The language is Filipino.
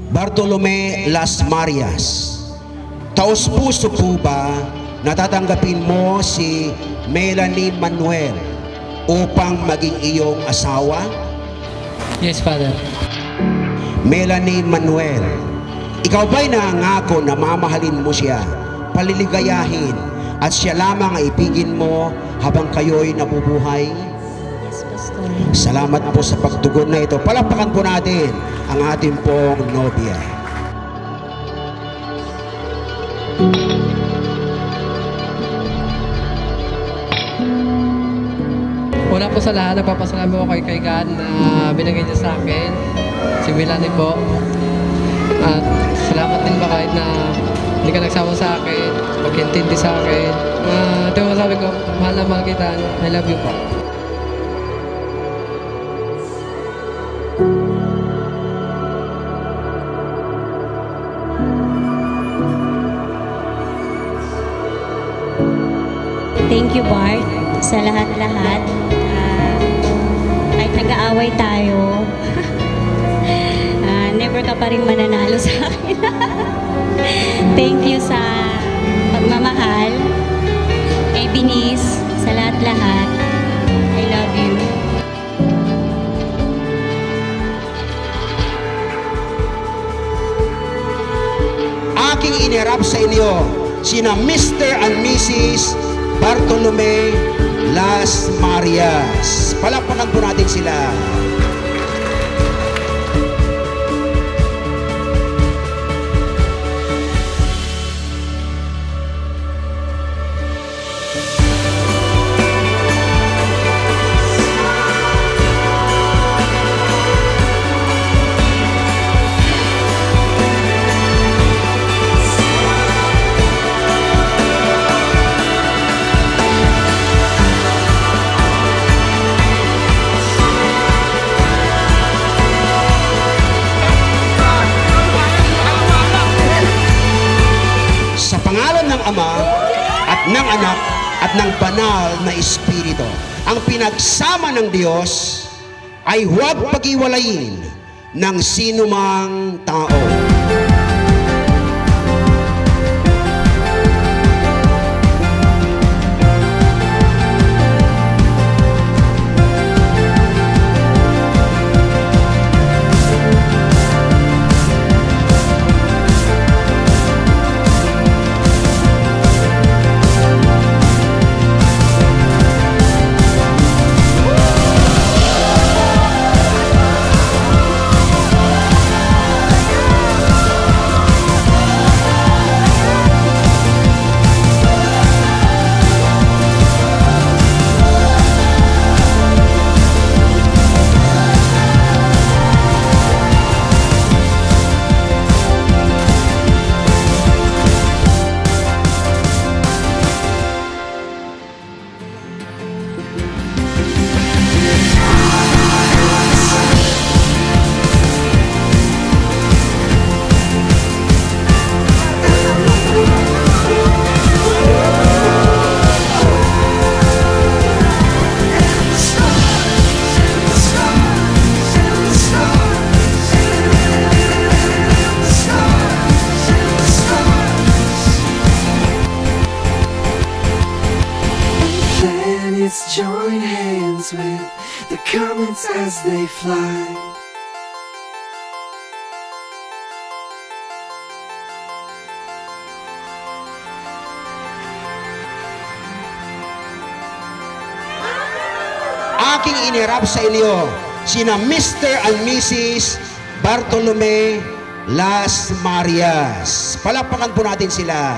Bartolome Las Marias. Taos-puso po ba natatanggapin mo si Melanie Manuel upang maging iyong asawa? Yes, Father. Melanie Manuel, ikaw ba'y nangako na mamahalin mo siya, paliligayahin, at siya lamang ay ibigin mo habang kayo'y nabubuhay? Yes, Pastor. Salamat po sa pagtugon na ito. Palakpakan po natin ang ating pong nobya. Una po sa lahat, nagpapasalamat ko kay God na binigay niya sa akin, si Melanie po. At salamat din ba kahit na hindi ka nagsawa sa akin, pag-intindi sa akin. Ito yung sabi ko, mahal na mahal kita, I love you po. Thank you, Bart, sa lahat-lahat. Kahit nag-aaway tayo, never ka pa rin mananalo sa akin. Thank you sa pagmamahal, kay Binis, sa lahat-lahat. I love you. Aking inirap sa inyo sina Mr. and Mrs. Bartolome Las Marias. Palakpakan po natin sila. Ng Ama at ng Anak at ng Banal na Espiritu. Ang pinagsama ng Diyos ay huwag pag-iwalayin ng sinumang tao. Let's join hands with the comets as they fly. Aking inirap sa inyo sina Mr. and Mrs. Bartolome Las Marias. Palakpakan po natin sila.